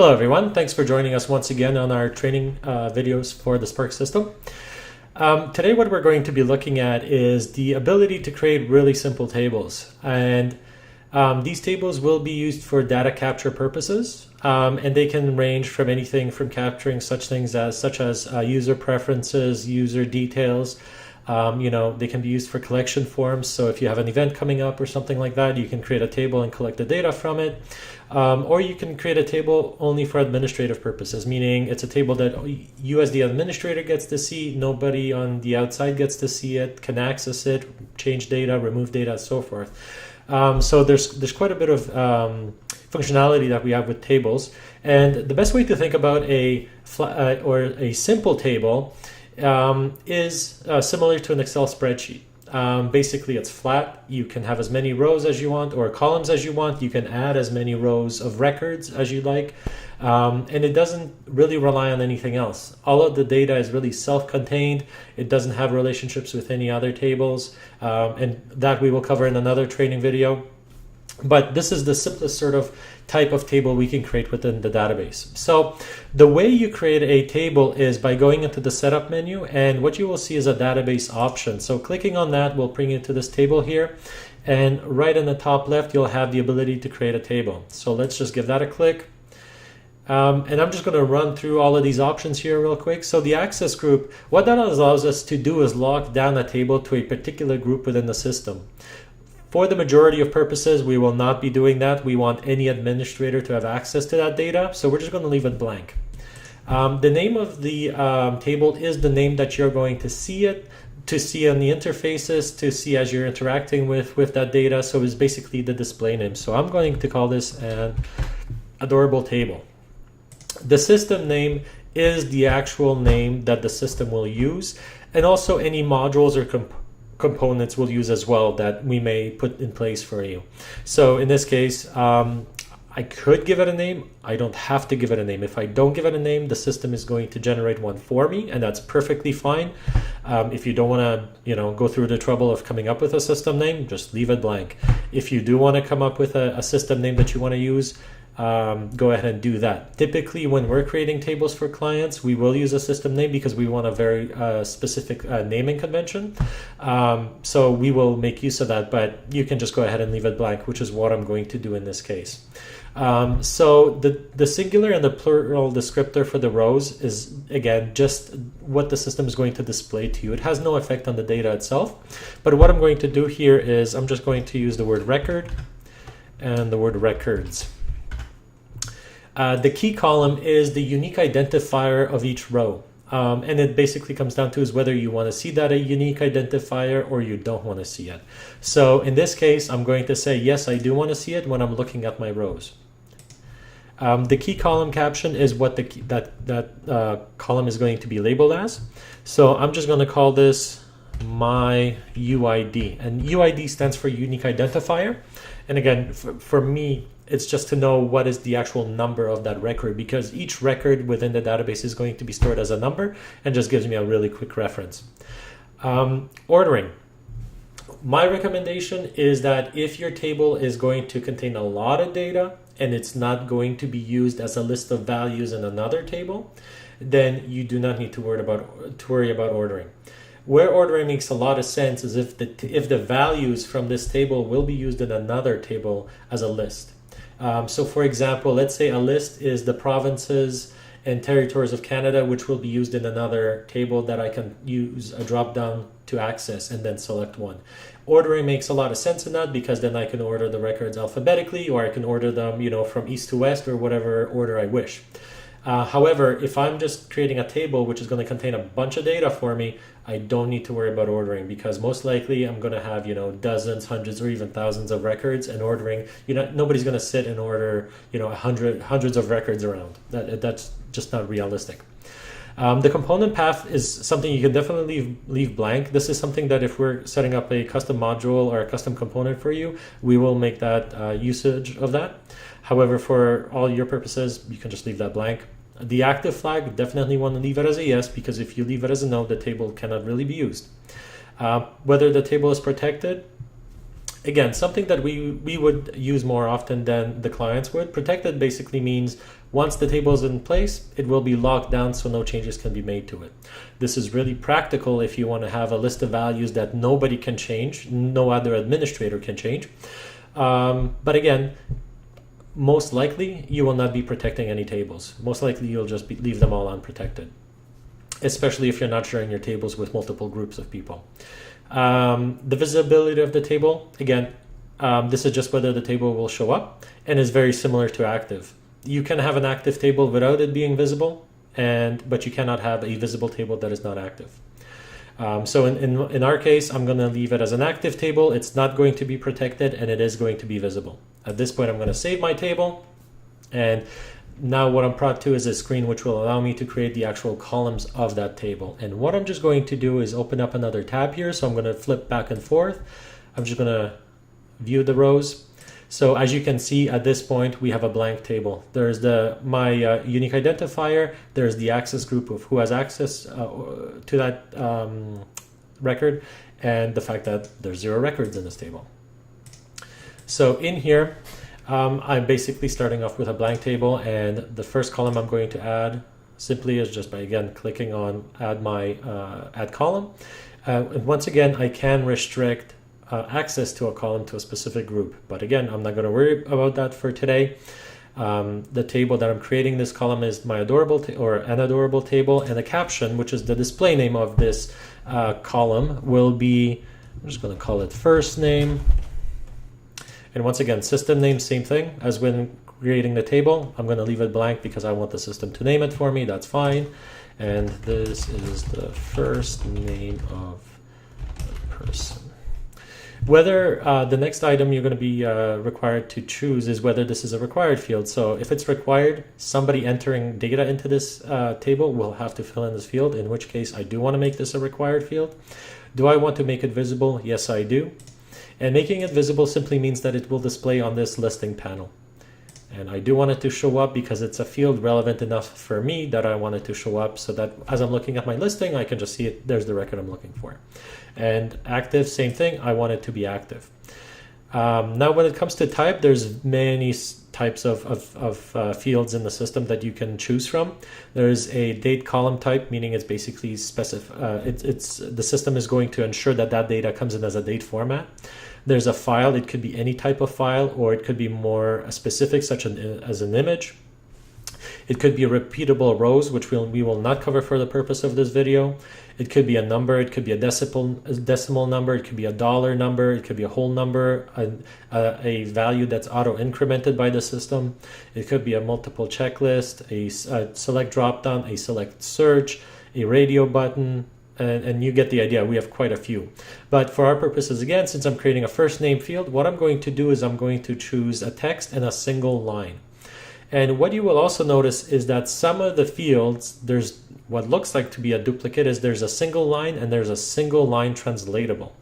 Hello everyone, thanks for joining us once again on our training videos for the Spark system. Today what we're going to be looking at is the ability to create really simple tables. And these tables will be used for data capture purposes, and they can range from anything from capturing such things such as user preferences, user details. They can be used for collection forms. So if you have an event coming up or something like that, you can create a table and collect the data from it. Or you can create a table only for administrative purposes, meaning it's a table that you as the administrator gets to see, nobody on the outside gets to see it, can access it, change data, remove data, and so forth. So there's quite a bit of functionality that we have with tables. And the best way to think about a simple table is similar to an Excel spreadsheet. Basically, it's flat. You can have as many rows as you want or columns as you want. You can add as many rows of records as you like. And it doesn't really rely on anything else. All of the data is really self-contained. It doesn't have relationships with any other tables. And that we will cover in another training video. But this is the simplest sort of type of table we can create within the database. So the way you create a table is by going into the setup menu, and what you will see is a database option. So clicking on that will bring you to this table here, and right in the top left you'll have the ability to create a table. So let's just give that a click. And I'm just going to run through all of these options here real quick. So the access group, what that allows us to do is lock down a table to a particular group within the system. For the majority of purposes, we will not be doing that. We want any administrator to have access to that data, so we're just going to leave it blank. The name of the table is the name that you're going to see on the interfaces, to see as you're interacting with that data. So it's basically the display name. So I'm going to call this an adorable table. The system name is the actual name that the system will use, and also any modules or components we'll use as well that we may put in place for you. So in this case, I could give it a name. I don't have to give it a name. If I don't give it a name, the system is going to generate one for me, and that's perfectly fine. If you don't want to, go through the trouble of coming up with a system name, just leave it blank. If you do want to come up with a system name that you want to use, go ahead and do that. Typically, when we're creating tables for clients, we will use a system name because we want a very specific naming convention. So we will make use of that, but you can just go ahead and leave it blank, which is what I'm going to do in this case. So the singular and the plural descriptor for the rows is, again, just what the system is going to display to you. It has no effect on the data itself. But what I'm going to do here is I'm just going to use the word record and the word records. The key column is the unique identifier of each row. And it basically comes down to is whether you want to see that a unique identifier or you don't want to see it. So in this case, I'm going to say, yes, I do want to see it when I'm looking at my rows. The key column caption is what that column is going to be labeled as. So I'm just going to call this my UID. And UID stands for unique identifier. And again, for me, it's just to know what is the actual number of that record, because each record within the database is going to be stored as a number and just gives me a really quick reference. Ordering. My recommendation is that if your table is going to contain a lot of data and it's not going to be used as a list of values in another table, then you do not need to worry about ordering. Where ordering makes a lot of sense is if the values from this table will be used in another table as a list. So for example, let's say a list is the provinces and territories of Canada, which will be used in another table that I can use a drop down to access and then select one. Ordering makes a lot of sense in that, because then I can order the records alphabetically, or I can order them, from east to west or whatever order I wish. However, if I'm just creating a table which is going to contain a bunch of data for me, I don't need to worry about ordering, because most likely I'm going to have, dozens, hundreds, or even thousands of records, and ordering, nobody's going to sit and order, hundreds of records around. That's just not realistic. The component path is something you can definitely leave blank. This is something that if we're setting up a custom module or a custom component for you, we will make that usage of that. However, for all your purposes, you can just leave that blank. The active flag, definitely want to leave it as a yes, because if you leave it as a no, the table cannot really be used. Whether the table is protected, Again, something that we would use more often than the clients would. Protected basically means once the table is in place, it will be locked down so no changes can be made to it. This is really practical if you want to have a list of values that nobody can change, no other administrator can change. But again, most likely you will not be protecting any tables. Most likely you'll just leave them all unprotected, especially if you're not sharing your tables with multiple groups of people. The visibility of the table, again, this is just whether the table will show up, and is very similar to active. You can have an active table without it being visible, but you cannot have a visible table that is not active. So in our case, I'm going to leave it as an active table. It's not going to be protected, and it is going to be visible. At this point, I'm going to save my table, and now what I'm brought to is a screen which will allow me to create the actual columns of that table. And what I'm just going to do is open up another tab here. So I'm going to flip back and forth. I'm just going to view the rows. So as you can see at this point, we have a blank table. There's my unique identifier. There's the access group of who has access to that record, and the fact that there's 0 records in this table. So in here, I'm basically starting off with a blank table, and the first column I'm going to add simply is just by, again, clicking on add column. And once again, I can restrict access to a column to a specific group. But again, I'm not going to worry about that for today. The table that I'm creating this column is my adorable an adorable table, and the caption, which is the display name of this column, will be, I'm just going to call it first name. And once again, system name, same thing as when creating the table. I'm going to leave it blank because I want the system to name it for me. That's fine. And this is the first name of the person. Whether the next item you're going to be required to choose is whether this is a required field. So if it's required, somebody entering data into this table will have to fill in this field, in which case I do want to make this a required field. Do I want to make it visible? Yes, I do. And making it visible simply means that it will display on this listing panel. And I do want it to show up because it's a field relevant enough for me that I want it to show up so that as I'm looking at my listing, I can just see it. There's the record I'm looking for. And active, same thing. I want it to be active. Now, when it comes to type, there's many types of fields in the system that you can choose from. There's a date column type, meaning it's basically the system is going to ensure that that data comes in as a date format. There's a file. It could be any type of file, or it could be more specific, such as an image. It could be repeatable rows, which we will not cover for the purpose of this video. It could be a number. It could be a decimal number. It could be a dollar number. It could be a whole number, a value that's auto-incremented by the system. It could be a multiple checklist, a select dropdown, a select search, a radio button, and you get the idea. We have quite a few. But for our purposes, again, since I'm creating a first name field, what I'm going to do is I'm going to choose a text and a single line. And what you will also notice is that some of the fields, there's what looks like to be a duplicate, is there's a single line and there's a single line translatable.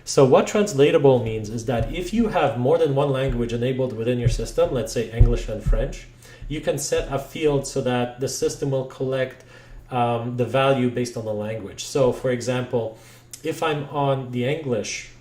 So what translatable means is that if you have more than one language enabled within your system, let's say English and French, you can set a field so that the system will collect the value based on the language. So for example, if I'm on the English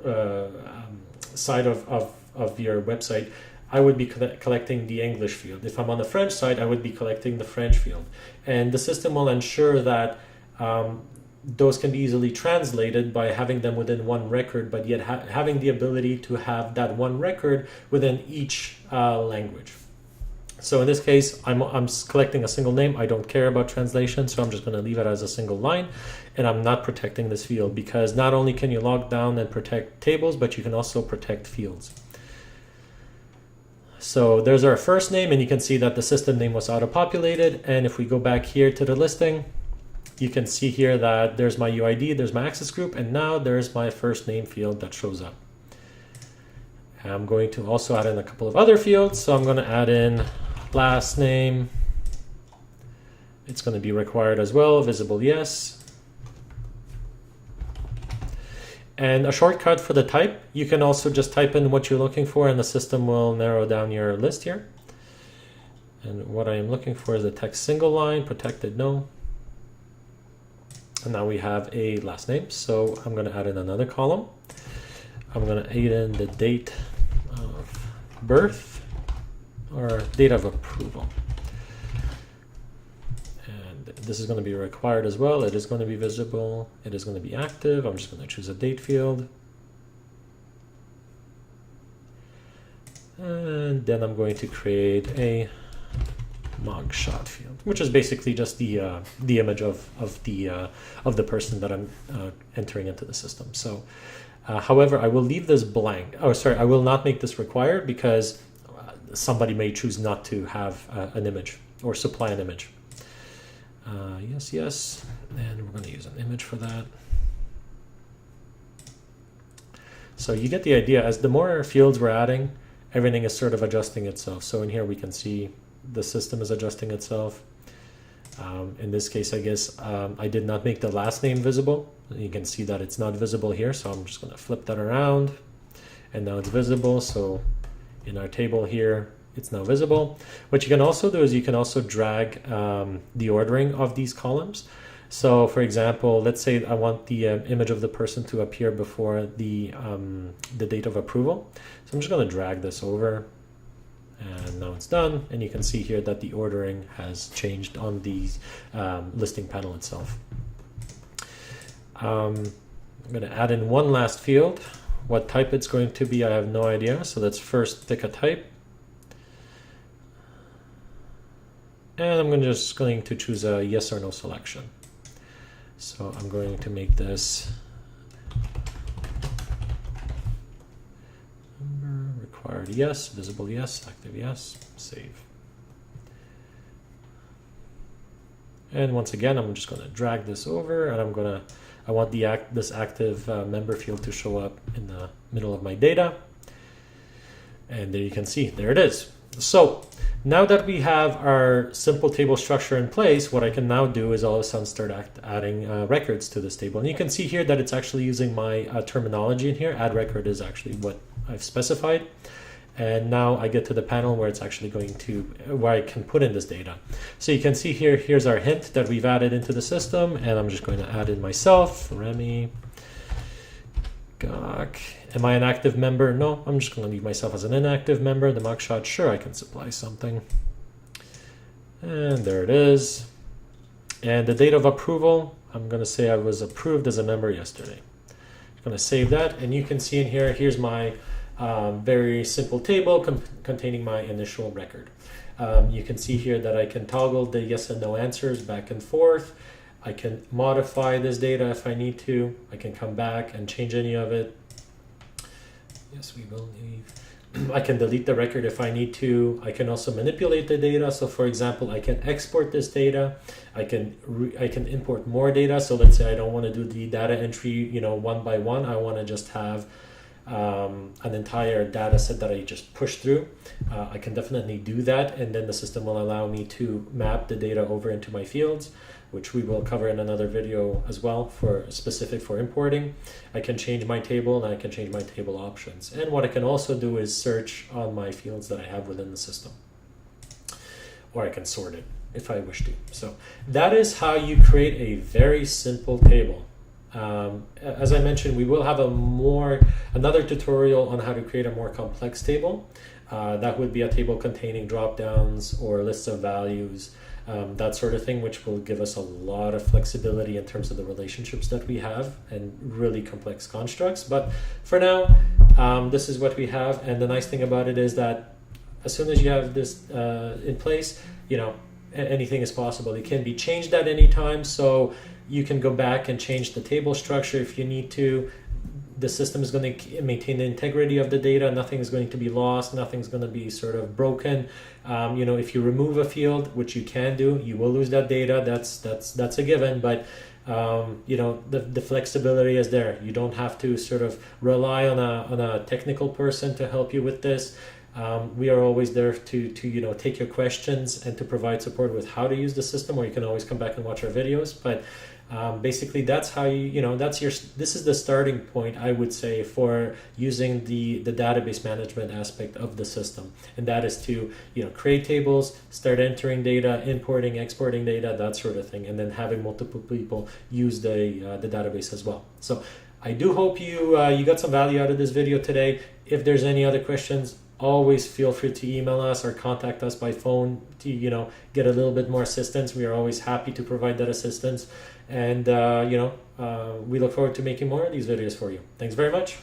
side of your website, I would be collecting the English field. If I'm on the French side, I would be collecting the French field. And the system will ensure that those can be easily translated by having them within one record, but yet having the ability to have that one record within each language. So in this case, I'm collecting a single name. I don't care about translation, so I'm just going to leave it as a single line, and I'm not protecting this field because not only can you lock down and protect tables, but you can also protect fields. So there's our first name, and you can see that the system name was auto-populated. And if we go back here to the listing, you can see here that there's my UID, there's my access group, and now there's my first name field that shows up. I'm going to also add in a couple of other fields. So I'm going to add in last name. It's going to be required as well, visible yes. And a shortcut for the type, you can also just type in what you're looking for and the system will narrow down your list here. And what I am looking for is a text single line, protected no. And now we have a last name, so I'm going to add in another column. I'm going to add in the date of birth or date of approval. And this is going to be required as well. It is going to be visible. It is going to be active. I'm just going to choose a date field. And then I'm going to create a Mugshot Field, which is basically just the image of the person that I'm entering into the system. So, however, I will leave this blank. Oh, sorry, I will not make this required because somebody may choose not to have an image or supply an image. Yes, yes, and we're going to use an image for that. So you get the idea. As the more fields we're adding, everything is sort of adjusting itself. So in here we can see the system is adjusting itself. In this case, I guess I did not make the last name visible. You can see that it's not visible here, so I'm just going to flip that around, and now it's visible. So in our table here, it's now visible. What you can also do is you can also drag the ordering of these columns. So for example, let's say I want the image of the person to appear before the date of approval. So I'm just going to drag this over, and now it's done. And you can see here that the ordering has changed on the listing panel itself. I'm going to add in one last field. What type it's going to be, I have no idea. So let's first pick a type. And I'm just going to choose a yes or no selection. So I'm going to make this number required yes, visible yes, active yes, save. And once again, I'm just going to drag this over, and I want this active member field to show up in the middle of my data. And there you can see, there it is. So now that we have our simple table structure in place, what I can now do is all of a sudden start adding records to this table. And you can see here that it's actually using my terminology in here. Add record is actually what I've specified. And now I get to the panel where it's actually going to, where I can put in this data. So you can see here, here's our hint that we've added into the system. And I'm just going to add in myself, Remy Gok. Am I an active member? No, I'm just going to leave myself as an inactive member. The Mugshot, sure, I can supply something. And there it is. And the date of approval, I'm going to say I was approved as a member yesterday. I'm going to save that. And you can see in here, here's my very simple table containing my initial record. You can see here that I can toggle the yes and no answers back and forth. I can modify this data if I need to. I can come back and change any of it. Yes, we will leave. I can delete the record if I need to. I can also manipulate the data. So for example, I can export this data. I can import more data. So let's say I don't want to do the data entry, one by one. I want to just have an entire data set that I just push through. I can definitely do that. And then the system will allow me to map the data over into my fields, which we will cover in another video as well, for specific for importing. I can change my table, and I can change my table options. And what I can also do is search on my fields that I have within the system. Or I can sort it if I wish to. So that is how you create a very simple table. As I mentioned, we will have another tutorial on how to create a more complex table. That would be a table containing drop-downs or lists of values, that sort of thing, which will give us a lot of flexibility in terms of the relationships that we have and really complex constructs. But for now, this is what we have. And the nice thing about it is that as soon as you have this in place, anything is possible. It can be changed at any time. So you can go back and change the table structure if you need to. The system is going to maintain the integrity of the data. Nothing is going to be lost. Nothing's going to be sort of broken. If you remove a field, which you can do, you will lose that data. That's a given. But the flexibility is there. You don't have to sort of rely on a technical person to help you with this. We are always there to take your questions and to provide support with how to use the system, or you can always come back and watch our videos. But basically, that's how this is the starting point, I would say, for using the database management aspect of the system, and that is to create tables, start entering data, importing, exporting data, that sort of thing, and then having multiple people use the database as well. So I do hope you got some value out of this video today. If there's any other questions, always feel free to email us or contact us by phone to get a little bit more assistance. We are always happy to provide that assistance, and we look forward to making more of these videos for you. Thanks very much.